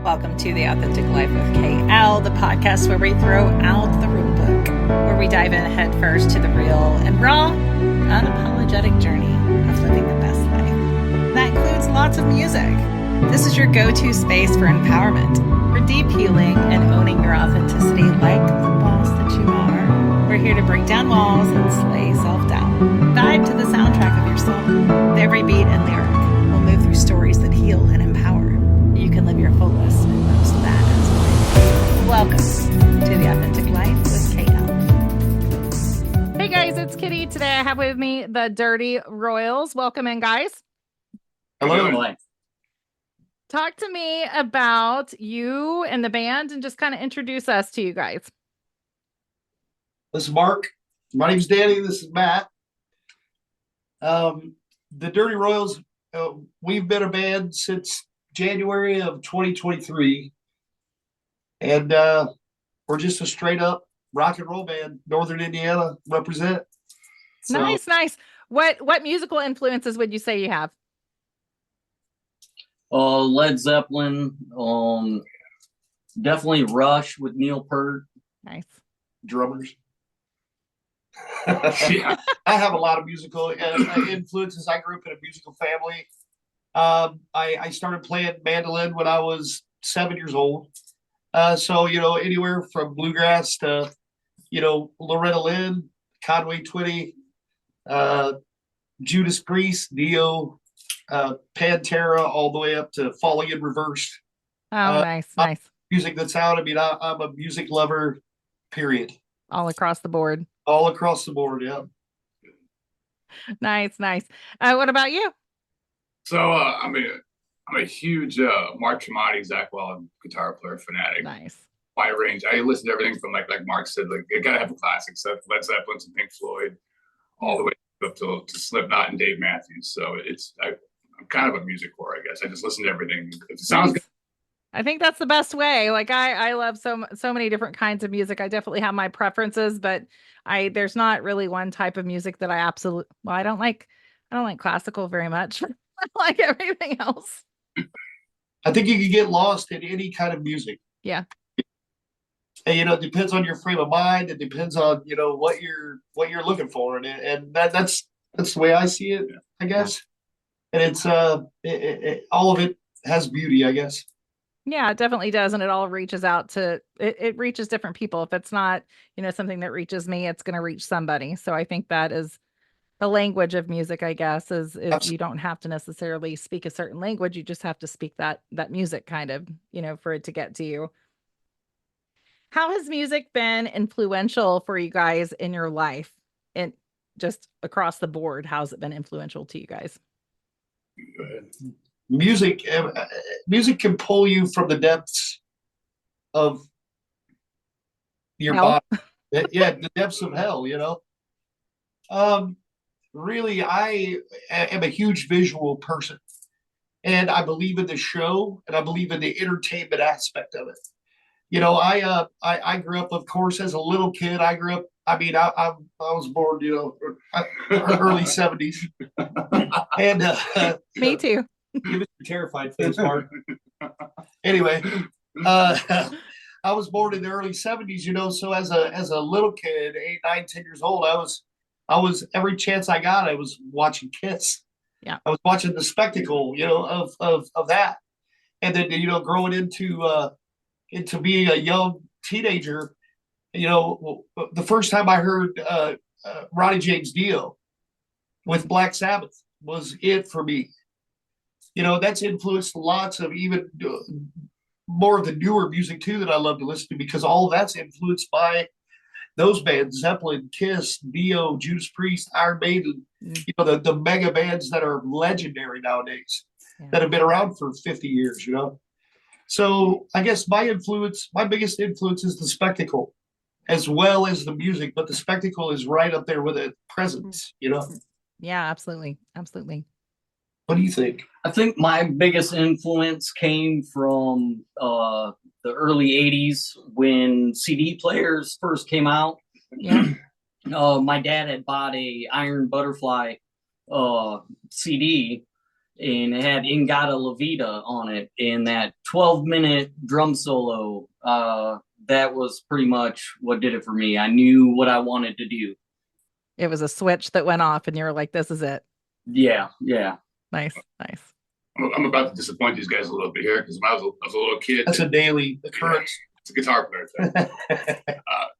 Welcome to The Authentic Life of KL, the podcast where we throw out the rule book, where we dive in head first to the real and raw, unapologetic journey of living the best life. That includes lots of music. This is your go-to space for empowerment, for deep healing and owning your authenticity like the boss that you are. We're here to break down walls and slay self-doubt. Vibe to the soundtrack of your soul. With every beat and lyric, we'll move through stories that heal and empower. You can live your fullest and most badass life. Welcome to The Authentic Life with KL. Hey guys, it's Kitty. Today I have with me the Dirty Royals. Welcome in, guys. Hello. Talk to me about you and the band and just kind of introduce us to you guys. This is Mark. My name's Danny. This is Matt. The Dirty Royals, we've been a band since January of 2023. And we're just a straight up rock and roll band. Northern Indiana represent. So, Nice. What musical influences would you say you have? Led Zeppelin, definitely Rush with Neil Peart. Nice. drummers. I have a lot of musical influences. I grew up in a musical family. I started playing mandolin when I was 7 years old. So, anywhere from bluegrass to, Loretta Lynn, Conway Twitty, Judas Priest, Dio, Pantera, all the way up to Falling in Reverse. Oh, nice. Music that's out. I mean, I'm a music lover, period. All across the board. All across the board, yeah. Nice. What about you? So I'm a huge Mark Tremonti, Zach Wild guitar player fanatic. Nice. Wide range. I listen to everything from like Mark said, like you gotta have the classics, Led Zeppelin and Pink Floyd, all the way up to Slipknot and Dave Matthews. So I'm kind of a music whore, I guess. I just listen to everything. If it sounds good. I think that's the best way. Like I love so many different kinds of music. I definitely have my preferences, but there's not really one type of music that I don't like classical very much. I like everything else. I think you can get lost in any kind of music. Yeah. And, it depends on your frame of mind. It depends on, what you're looking for. And that's the way I see it, I guess. And it's, all of it has beauty, I guess. Yeah, it definitely does. And it all reaches out to, it reaches different people. If it's not, something that reaches me, it's going to reach somebody. So I think that is the language of music, I guess, is you don't have to necessarily speak a certain language. You just have to speak that music kind of, for it to get to you. How has music been influential for you guys in your life and just across the board? How's it been influential to you guys? Go ahead. Music can pull you from the depths of your Hell. body. Yeah, the depths of hell, Really, I am a huge visual person, and I believe in the show, and I believe in the entertainment aspect of it. I grew up, of course, as a little kid. I grew up. I mean, I was born, early 70s, and Me too. Give us your terrified face, Mark. Anyway, I was born in the early 70s, so as a little kid, 8, 9, 10 years old, I was every chance I got, I was watching Kiss. Yeah. I was watching the spectacle, of that. And then, growing into being a young teenager, the first time I heard Ronnie James Dio with Black Sabbath was it for me. That's influenced lots of even more of the newer music too that I love to listen to, because all of that's influenced by those bands: Zeppelin, Kiss, Dio, Judas Priest, Iron Maiden. The mega bands that are legendary nowadays, that have been around for 50 years. So I guess my biggest influence is the spectacle, as well as the music. But the spectacle is right up there with a presence. Yeah, absolutely. What do you think? I think my biggest influence came from the early 80s when CD players first came out. Yeah. My dad had bought a Iron Butterfly CD, and it had Ingata La Vida on it, and that 12-minute drum solo. That was pretty much what did it for me. I knew what I wanted to do. It was a switch that went off, and you were like, "This is it." Yeah. Nice, nice. I'm about to disappoint these guys a little bit here because when I was a little kid, That's a daily occurrence. it's a guitar player thing.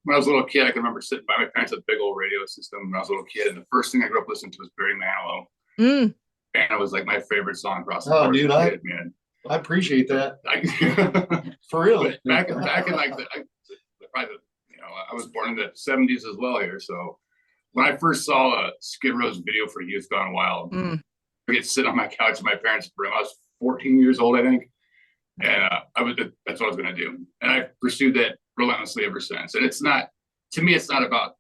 When I was a little kid, I can remember sitting by my parents at a big old radio system when I was a little kid, and the first thing I grew up listening to was Barry Manilow. Mm. And it was like my favorite song across the Oh, board as dude, a kid, man. I appreciate that. For real. But back in like probably I was born in the 70s as well here. So when I first saw Skid Row's video for Youth Gone Wild, I get sit on my couch in my parents' room. I was 14 years old, I think, and that's what I was going to do, and I pursued that relentlessly ever since. And it's not, to me, it's not about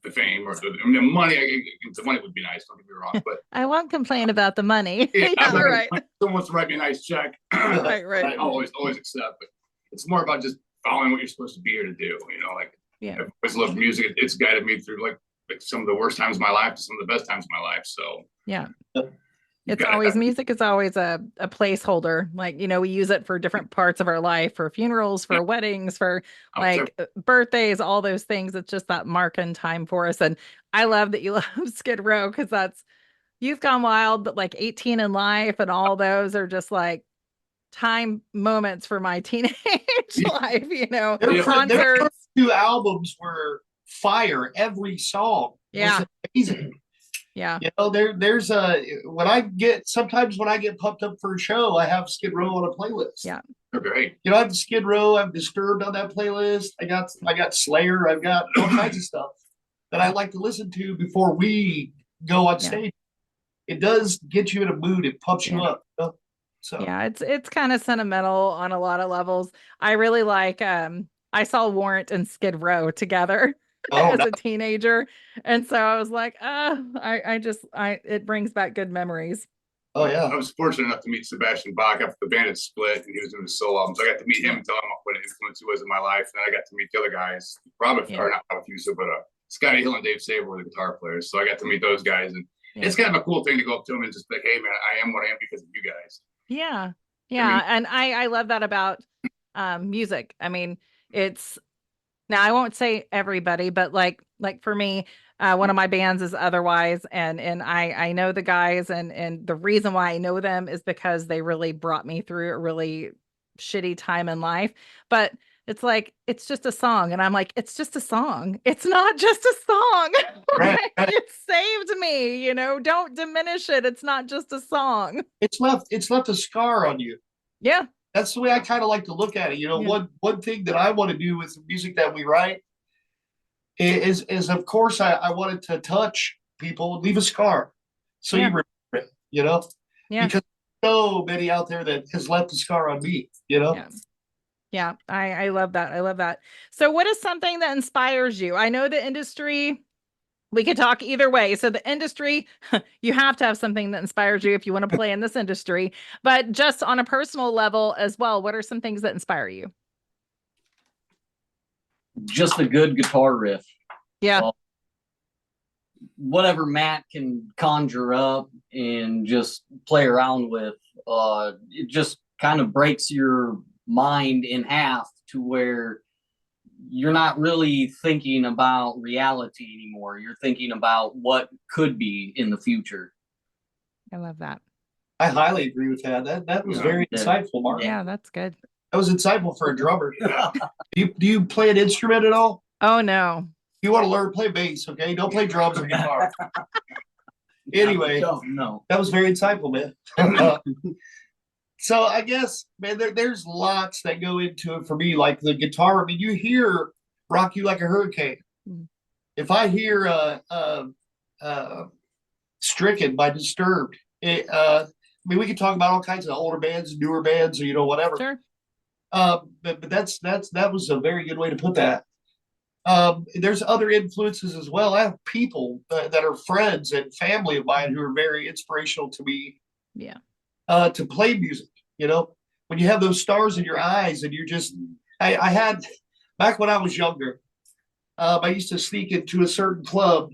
the fame or the money. The money would be nice, don't get me wrong, but I won't complain about the money. yeah, Yeah, right. someone wants to write me a nice check. Right. I always accept, but it's more about just following what you're supposed to be here to do. Like, Yeah. I've always loved music. It's guided me through like some of the worst times of my life to some of the best times of my life. So Yeah. you It's gotta always, have- music is always a placeholder. Like, we use it for different parts of our life, for funerals, for Yeah. weddings, for Oh, like birthdays, all those things. It's just that mark in time for us. And I love that you love Skid Row, because that's Youth Gone Wild, but like 18 in Life and all those are just like time moments for my teenage life, Their concerts. 2 albums were fire. Every song Yeah. was amazing. Yeah. There's sometimes when I get pumped up for a show, I have Skid Row on a playlist. Yeah. They're great. I have Skid Row, I have Disturbed on that playlist. I got Slayer, I've got all kinds of stuff that I like to listen to before we go on Yeah. stage. It does get you in a mood, it pumps you Yeah. up. So Yeah, it's kind of sentimental on a lot of levels. I really like I saw Warrant and Skid Row together Oh, as a teenager. And so I was like, it brings back good memories. oh yeah. I was fortunate enough to meet Sebastian Bach after the band had split and he was doing his solo album. So I got to meet him and tell him what an influence he was in my life. And then I got to meet the other guys, Yeah. or not Robert Fuso, but Scotty Hill and Dave Saber were the guitar players. So I got to meet those guys. And Yeah. it's kind of a cool thing to go up to them and just be like, hey, man, I am what I am because of you guys. Yeah. Yeah. And I love that about music. I mean, now I won't say everybody, but like for me, one of my bands is Otherwise, and I know the guys, and the reason why I know them is because they really brought me through a really shitty time in life. But it's like, it's just a song, and I'm like, it's just a song. It's not just a song. Right. It saved me, don't diminish it. It's not just a song. It's left a scar on you. Yeah. That's the way I kind of like to look at it. Yeah. One thing that I want to do with the music that we write is of course I wanted to touch people and leave a scar. So Yeah. you remember it, Yeah. because so many out there that has left a scar on me, Yeah. Yeah. I love that. I love that. So what is something that inspires you? I know the industry, we could talk either way. So the industry, you have to have something that inspires you if you want to play in this industry, but just on a personal level as well, what are some things that inspire you? Just a good guitar riff. Yeah. Whatever Matt can conjure up and just play around with, it just kind of breaks your mind in half to where you're not really thinking about reality anymore. You're thinking about what could be in the future. I love that. I highly agree with that. That was Yeah. very Yeah. insightful, Mark. Yeah, that's good. That was insightful for a drummer. Do you play an instrument at all? Oh no. You want to learn to play bass, okay? Don't play drums or guitar. Anyway, No. that was very insightful, man. So I guess, man, there's lots that go into it for me, like the guitar. I mean, you hear "Rock You Like a Hurricane." Mm. If I hear "Stricken" by Disturbed, I mean, we could talk about all kinds of older bands, newer bands, or whatever. Sure. But that was a very good way to put that. There's other influences as well. I have people that are friends and family of mine who are very inspirational to me. Yeah. To play music, when you have those stars in your eyes and you're just, I had, back when I was younger, I used to sneak into a certain club,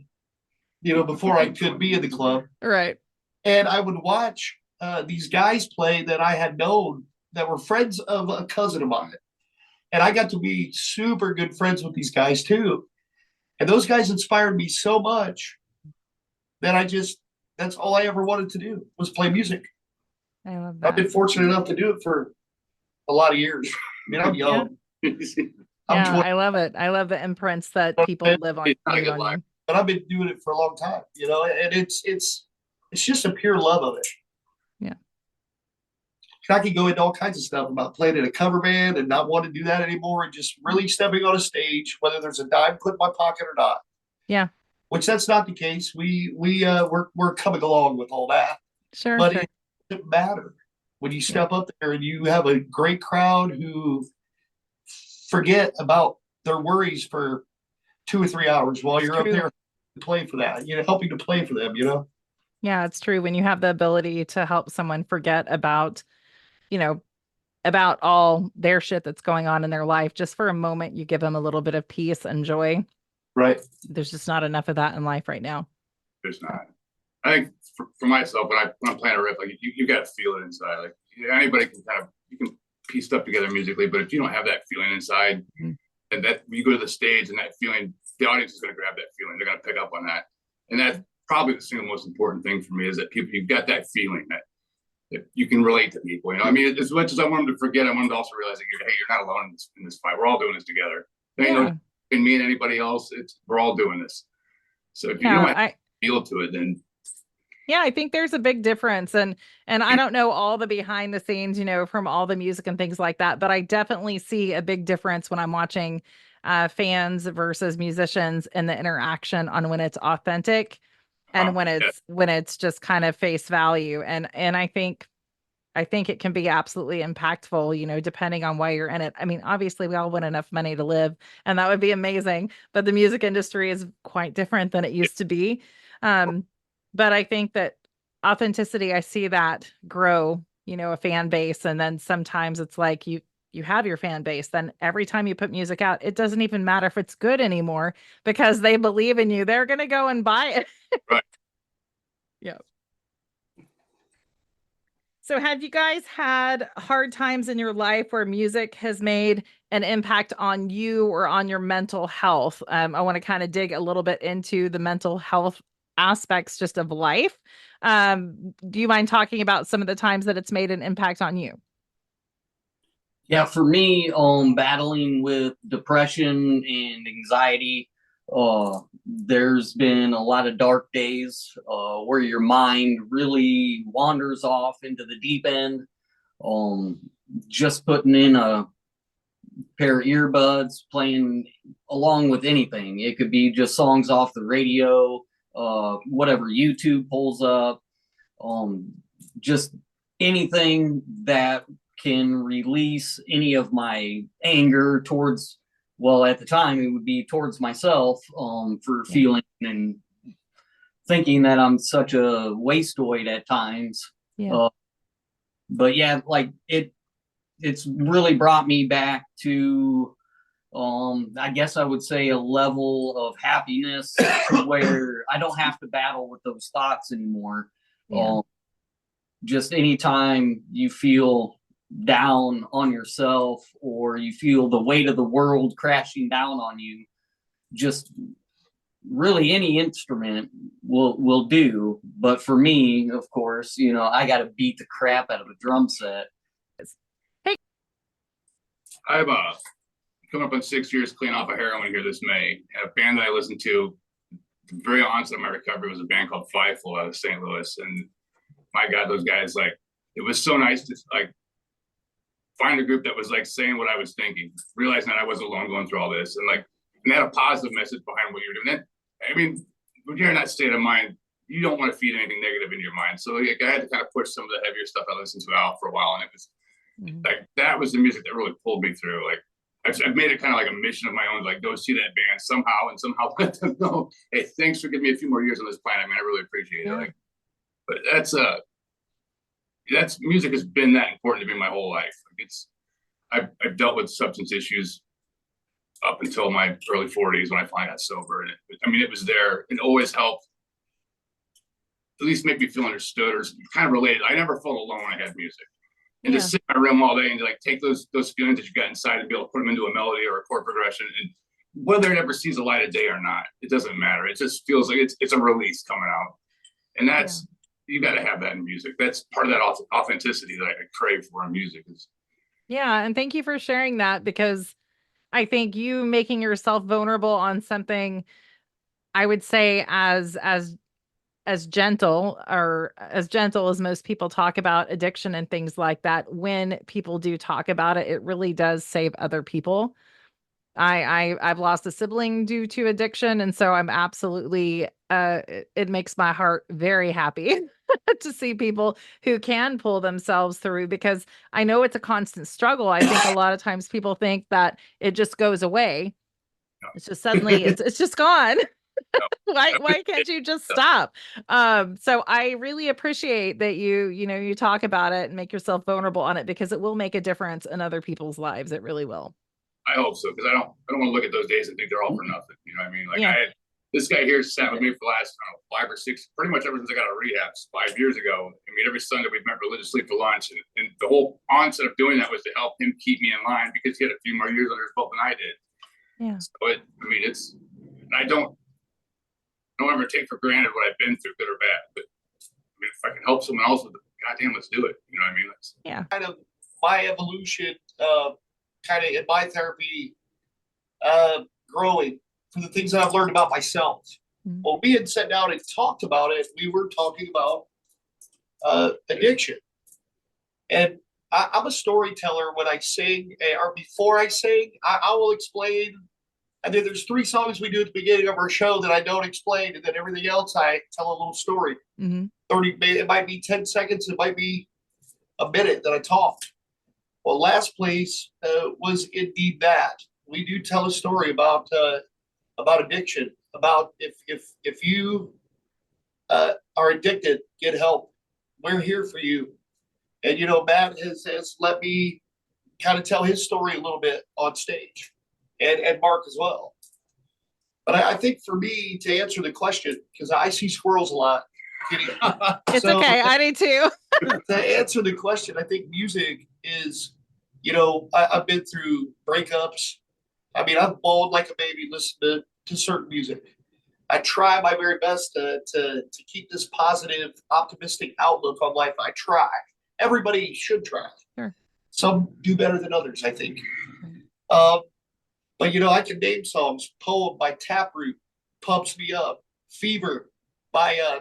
before I could be in the club. Right. And I would watch these guys play that I had known that were friends of a cousin of mine. And I got to be super good friends with these guys too. And those guys inspired me so much that that's all I ever wanted to do was play music. I love I've that. been fortunate enough to do it for a lot of years. I mean, I'm young. I'm Yeah, 20, I love it. I love the imprints that people live on. It's not a leave good on life. you. but I've been doing it for a long time, and it's just a pure love of it. Yeah. I can go into all kinds of stuff about playing in a cover band and not wanting to do that anymore and just really stepping on a stage, whether there's a dime put in my pocket or not. Yeah. Which that's not the case. We're coming along with all that, Sure. but Sure. it doesn't matter when you step up there and you have a great crowd who forget about their worries for 2 or 3 hours while you're up true. there playing for that, helping to play for them. Yeah, it's true. When you have the ability to help someone forget about, about all their shit that's going on in their life, just for a moment, you give them a little bit of peace and joy. Right. There's just not enough of that in life right now. There's not. I think for myself, when I'm playing a riff, like you got to feel it inside. Like anybody can you can piece stuff together musically, but if you don't have that feeling inside, and that you go to the stage and that feeling, the audience is going to grab that feeling. They're going to pick up on that, and that's probably the single most important thing for me is that you've got that feeling that you can relate to people. I mean, as much as I want them to forget, I want them to also realize that you're not alone in this fight. We're all doing this together. There ain't no in me and anybody else. We're all doing this. So if you don't have feel to it, then I think there's a big difference. And I don't know all the behind the scenes, from all the music and things like that, but I definitely see a big difference when I'm watching fans versus musicians and the interaction on when it's authentic and when it's just kind of face value. And I think it can be absolutely impactful, depending on why you're in it. I mean, obviously we all want enough money to live and that would be amazing, but the music industry is quite different than it used to be. But I think that authenticity, I see that grow, a fan base. And then sometimes it's like you have your fan base. Then every time you put music out, it doesn't even matter if it's good anymore because they believe in you. They're going to go and buy it. Right. Yeah. So have you guys had hard times in your life where music has made an impact on you or on your mental health? I want to kind of dig a little bit into the mental health aspects just of life. Do you mind talking about some of the times that it's made an impact on you? Yeah, for me, battling with depression and anxiety, there's been a lot of dark days where your mind really wanders off into the deep end. Just putting in a pair of earbuds, playing along with anything. It could be just songs off the radio, whatever YouTube pulls up, just anything that can release any of my anger towards, well, at the time it would be towards myself, for feeling and thinking that I'm such a wasteoid at times. Yeah. But yeah, like it's really brought me back to, I guess I would say a level of happiness where I don't have to battle with those thoughts anymore. Yeah. Just anytime you feel down on yourself or you feel the weight of the world crashing down on you, just really any instrument will do. But for me, of course, I got to beat the crap out of a drum set. I have coming up on 6 years clean off of heroin here this May. A band that I listened to the very onset of my recovery was a band called Fifel out of St. Louis. And my God, those guys, it was so nice to find a group that was saying what I was thinking, realizing that I wasn't alone going through all this, and had a positive message behind what you're doing. I mean, when you're in that state of mind, you don't want to feed anything negative into your mind. So I had to kind of push some of the heavier stuff I listened to out for a while, and it was that was the music that really pulled me through. I've made it kind of like a mission of my own, go see that band somehow and somehow let them know, hey, thanks for giving me a few more years on this planet, man. I really appreciate it. But that's music has been that important to me my whole life. I've dealt with substance issues up until my early 40s when I finally got sober, and it was there. It always helped at least make me feel understood or kind of related. I never felt alone when I had music. And Yeah. just sit in my room all day and like take those feelings that you got inside and be able to put them into a melody or a chord progression. And whether it ever sees the light of day or not, it doesn't matter. It just feels like it's a release coming out. And that's, you got to have that in music. That's part of that authenticity that I crave for in music. Yeah, and thank you for sharing that, because I think you making yourself vulnerable on something, I would say as gentle, or as gentle as most people talk about addiction and things like that, when people do talk about it, it really does save other people. I've lost a sibling due to addiction, and so I'm absolutely it makes my heart very happy to see people who can pull themselves through, because I know it's a constant struggle. I think a lot of times people think that it just goes away. It's just suddenly it's just gone. Why can't you just stop? So I really appreciate that you talk about it and make yourself vulnerable on it, because it will make a difference in other people's lives. It really will. I hope so, because I don't want to look at those days and think they're all for nothing. You know what I mean? Like Yeah. I had this guy here sat with me for the last 5 or 6, pretty much ever since I got out of rehab 5 years ago. I mean, every Sunday we'd met religiously for lunch, and the whole onset of doing that was to help him keep me in line, because he had a few more years under his belt than I did. Yeah. So and I don't ever take for granted what I've been through, good or bad. But I mean, if I can help someone else with it, goddamn, let's do it. You know what I mean? Kind of my evolution, kind of in my therapy, growing from the things that I've learned about myself. Mhm. When we had sat down and talked about it, we were talking about addiction. And I'm a storyteller when I sing, or before I sing, I will explain. And then there's 3 songs we do at the beginning of our show that I don't explain, and then everything else I tell a little story. Mm-hmm. 30, it might be 10 seconds, it might be a minute that I talk. Well, last place was indeed that. We do tell a story about addiction, about if you are addicted, get help. We're here for you. And Matt has let me kind of tell his story a little bit on stage, and Mark as well. But I think for me to answer the question, because I see squirrels a lot. It's okay. I do too. To answer the question, I think music is, I've been through breakups. I mean, I've bawled like a baby listening to certain music. I try my very best to keep this positive, optimistic outlook on life. I try. Everybody should try. Sure. Some do better than others, I think. But I can name songs. Poem by Taproot pumps me up. Fever by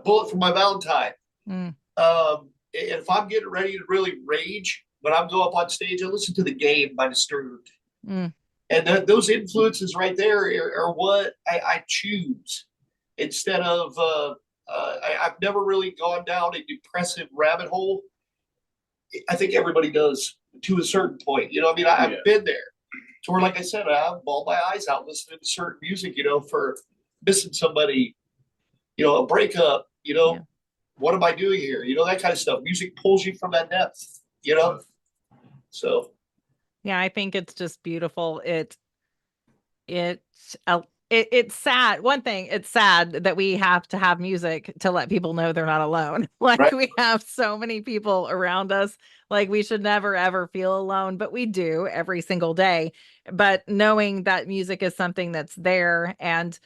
Bullet for My Valentine. Mm. And if I'm getting ready to really rage, when I'm going up on stage, I listen to The Game by Disturbed. Mm. And those influences right there are what I choose instead of. I've never really gone down a depressive rabbit hole. I think everybody does to a certain point. I've been there to where, like I said, I've bawled my eyes out listening to certain music. For missing somebody, a breakup. What am I doing here? That kind of stuff. Music pulls you from that depth. So. Yeah, I think it's just beautiful. It's sad. One thing, it's sad that we have to have music to let people know they're not alone. Like Right. We have so many people around us. Like we should never ever feel alone, but we do every single day. But knowing that music is something that's there, and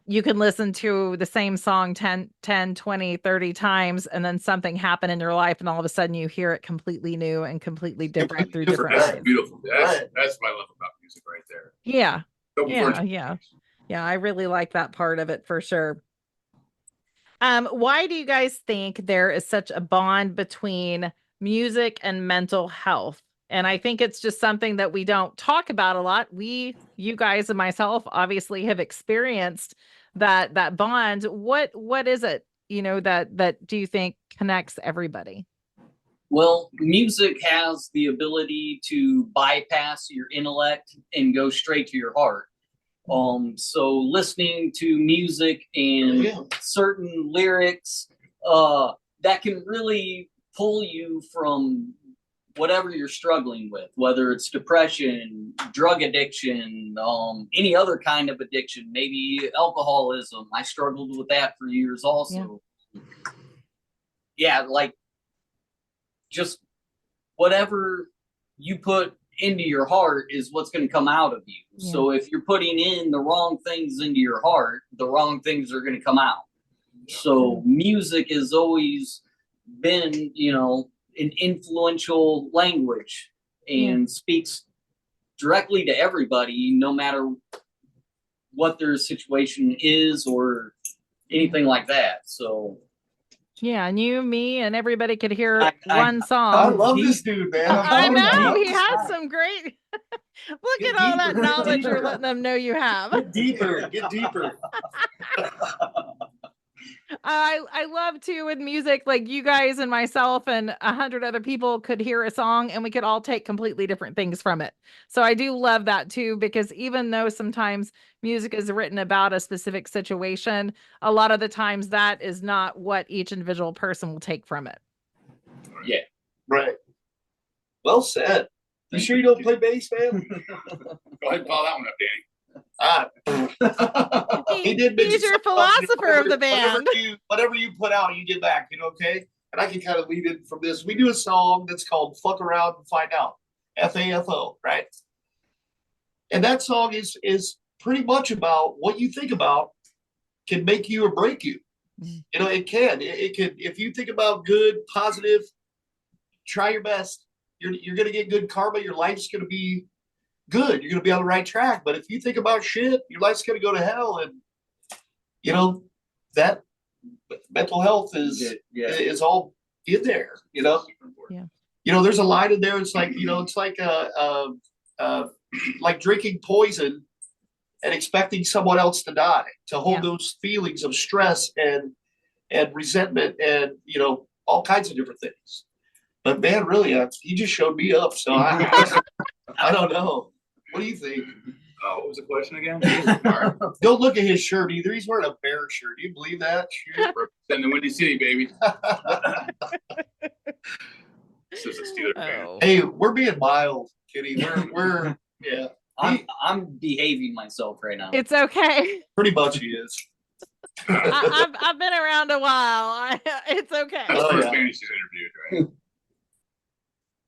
you can listen to the same song 10, 20, 30 times, and then something happen in your life, and all of a sudden you hear it completely new and completely different through different That's eyes. beautiful. Right. That's what I love about music right there. Yeah. Open Yeah, for- yeah. Yeah, I really like that part of it for sure. Why do you guys think there is such a bond between music and mental health? And I think it's just something that we don't talk about a lot. You guys and myself obviously have experienced that bond. What is it, that do you think connects everybody? Well, music has the ability to bypass your intellect and go straight to your heart. So listening to music and Yeah. certain lyrics, that can really pull you from whatever you're struggling with, whether it's depression, drug addiction, any other kind of addiction, maybe alcoholism. I struggled with that for years also. yeah, like just whatever you put into your heart is what's going to come out of you. Yeah. So if you're putting in the wrong things into your heart, the wrong things are going to come out. So music has always been, you know, an influential language and speaks directly to everybody, no matter what their situation is or anything like that. So Yeah, and you, me, and everybody could hear I- one I song. love this dude, man. I'm I telling know you. he has some great. Look Get at all that deeper, get knowledge you're deeper. letting them know you have. Get deeper, get deeper. I love too with music, like you guys and myself and 100 other people could hear a song and we could all take completely different things from it. So I do love that too, because even though sometimes music is written about a specific situation, a lot of the times that is not what each individual person will take from it. yeah. Right. Well said. You sure you don't play bass, man? Go ahead and follow that one up, Danny. He did mention He's your something else, you know, philosopher of the band. Whatever you put out, you get back, you know, okay? And I can kind of lead in from this. We do a song that's called Fuck Around and Find Out. FAFO, right? And that song is pretty much about what you think about can make you or break you. You know, it can. It can, if you think about good, positive, try your best. You're gonna get good karma, your life's gonna be good. You're gonna be on the right track. But if you think about shit, your life's gonna go to hell. And you know, that mental health is all in there, you know? Yeah. You know, there's a line in there, it's like, you know, it's like like drinking poison and expecting someone else to die, to hold those feelings of stress and resentment and, you know, all kinds of different things. But man, really, he just showed me up. So I don't know. What do you think? What was the question again? Don't look at his shirt either. He's wearing a bear shirt. Do you believe that? Representing the Windy City, baby. This is a Steeler fan. Oh. Hey, we're being mild, Kitty. We're yeah. I'm behaving myself right now. It's okay. Pretty much he is. I've been around a while. It's okay. That's the Oh, first yeah. band he's interviewed, right?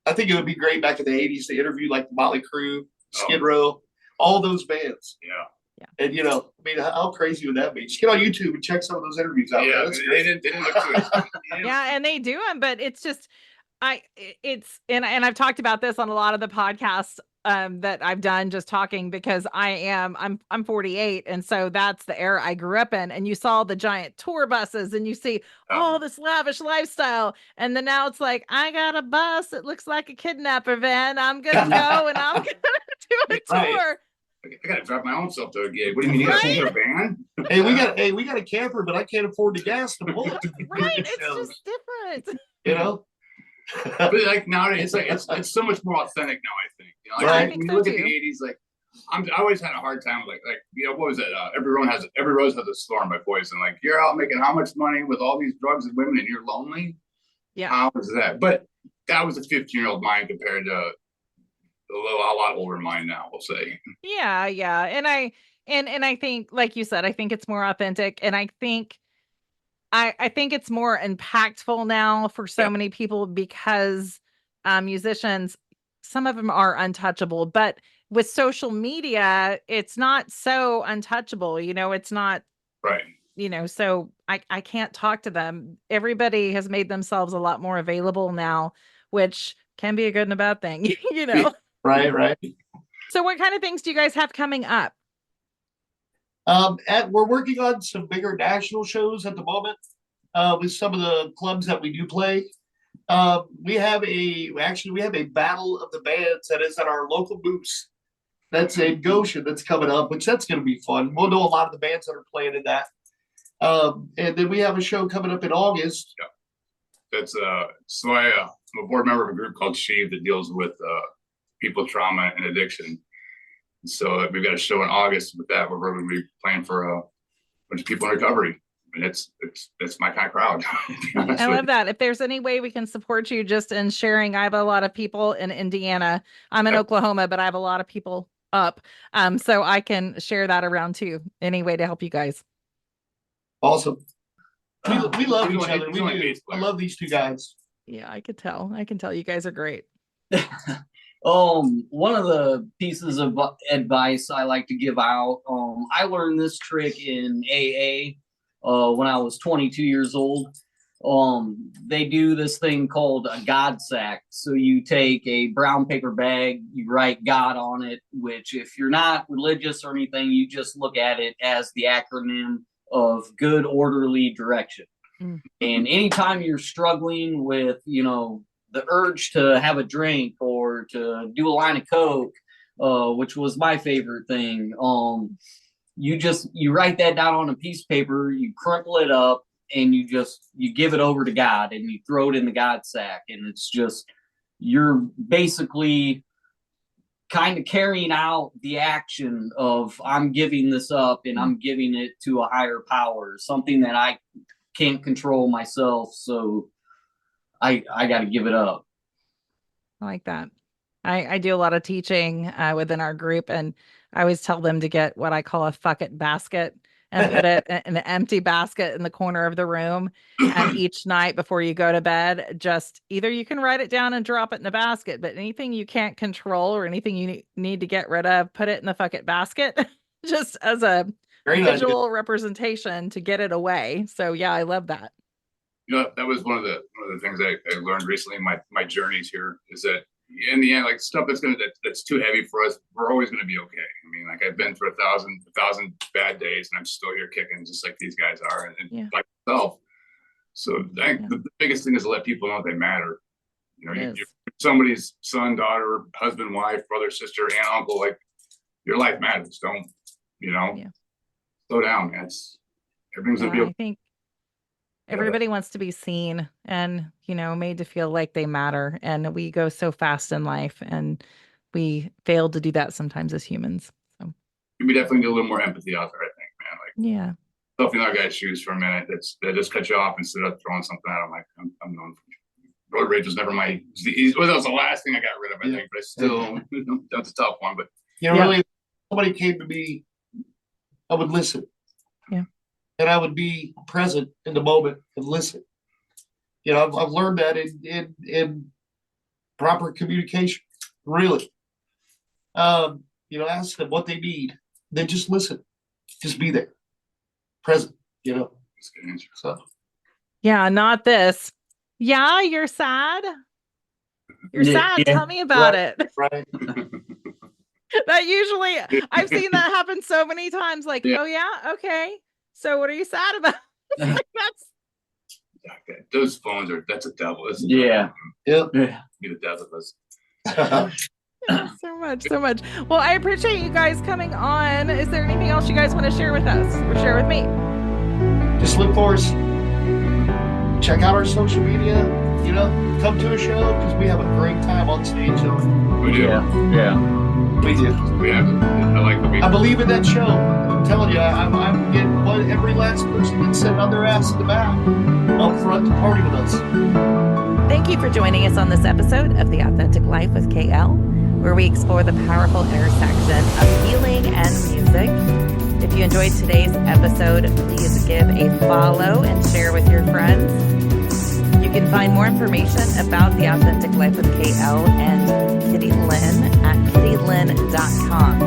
I think it would be great back in the 80s to interview like the Motley Crue, Skid Row, all those bands. Yeah. And you know, I mean, how crazy would that be? Just get on YouTube and check some of those interviews out. Yeah, That's they great. didn't look good. Yeah, and they do them, but it's just and I've talked about this on a lot of the podcasts that I've done, just talking, because I'm 48, and so that's the era I grew up in. And you saw the giant tour buses and you see all this lavish lifestyle, and then now it's like, I got a bus, it looks like a kidnapper van, I'm gonna go and I'm gonna do a Right. tour. I gotta drive my own self to a gig. What do you mean? You got a van? Hey, we got a camper, but I can't afford the gas to pull it. Right, it's just different. You know. But like nowadays, it's so much more authentic now. I think. You know, like, Right. when you I think look so at the too. '80s, like I always had a hard time with like you know what was it? Every rose has a storm by Poison. Like you're out making how much money with all these drugs and women, and you're lonely. Yeah. How is that? But that was a 15-year-old mind compared to a lot older mind now. We'll say. Yeah, yeah. And I think, like you said, I think it's more authentic, and I think it's more impactful now for so many people, because musicians, some of them are untouchable, but with social media, it's not so untouchable. You know, it's not, Right. you know, so I can't talk to them. Everybody has made themselves a lot more available now, which can be a good and a bad thing, you know. Right. So what kind of things do you guys have coming up? We're working on some bigger national shows at the moment with some of the clubs that we do play. We have a battle of the bands that is at our local booths. That's in Goshen that's coming up, which that's going to be fun. We'll know a lot of the bands that are playing in that. And then we have a show coming up in August. That's so I'm a board member of a group called Sheave that deals with people trauma and addiction. So we've got a show in August with that where we're going to be playing for a bunch of people in recovery. And it's my kind of crowd. I love that. If there's any way we can support you just in sharing, I have a lot of people in Indiana. I'm in Oklahoma, but I have a lot of people up. So I can share that around too. Any way to help you guys. Awesome. We love He's each only- other. he's We only a do. bass I player. love these two guys. Yeah, I could tell. I can tell you guys are great. One of the pieces of advice I like to give out, I learned this trick in AA when I was 22 years old. They do this thing called a God sack. So you take a brown paper bag, you write God on it, which if you're not religious or anything, you just look at it as the acronym of good orderly direction. Mm. And anytime you're struggling with, the urge to have a drink or to do a line of Coke, which was my favorite thing, you write that down on a piece of paper, you crumple it up, and you give it over to God and you throw it in the God sack. And it's just, you're basically kind of carrying out the action of I'm giving this up and I'm giving it to a higher power, something that I can't control myself. So I got to give it up. I like that. I do a lot of teaching within our group, and I always tell them to get what I call a fuck it basket and put it in an empty basket in the corner of the room. And each night before you go to bed, just either you can write it down and drop it in the basket, but anything you can't control or anything you need to get rid of, put it in the fuck it basket just as a Great visual representation to get it away. So yeah, I love that. That was one of the things I learned recently in my journeys here, is that in the end, like stuff that's too heavy for us, we're always going to be okay. I mean, like I've been through a thousand bad days, and I'm still here kicking, just like these guys are, and like myself. So I think the biggest thing is to let people know they matter. You're somebody's son, daughter, husband, wife, brother, sister, aunt, uncle. Like your life matters. Don't slow down, man. Everything's gonna be okay. I think everybody wants to be seen and, made to feel like they matter. And we go so fast in life and we fail to do that sometimes as humans. So We definitely need a little more empathy out there, I think, man. Like, yeah. stuff in our guy's shoes for a minute. That just cut you off instead of throwing something at him. Like, I'm known for road rage was never that was the last thing I got rid of, I think, but I still, that's a tough one. But Really, if somebody came to me, I would listen. Yeah. And I would be present in the moment and listen. I've learned that in proper communication, really. Ask them what they need, then just listen, just be there, present. that's a good answer. So Yeah, not this. Yeah, you're sad. You're sad. Yeah. Tell me about Right. it. right, That usually, I've seen that happen so many times. Like, Yeah. oh yeah, okay. So what are you sad about? Like, that's Those phones that's a devil. It's a Yeah. devil. yeah. Be the death of us. so much. Well, I appreciate you guys coming on. Is there anything else you guys want to share with us or share with me? Just look for us. Check out our social media. Come to a show because we have a great time on stage. We do. Yeah. We do. We have. I like the I believe in that show. I'm telling you, I'm getting every last person that's sitting on their ass in the back up front to party with us. Thank you for joining us on this episode of The Authentic Life with KL, where we explore the powerful intersection of healing and music. If you enjoyed today's episode, please give a follow and share with your friends. You can find more information about The Authentic Life with KL and Kitty Lynn at kittylynn.com.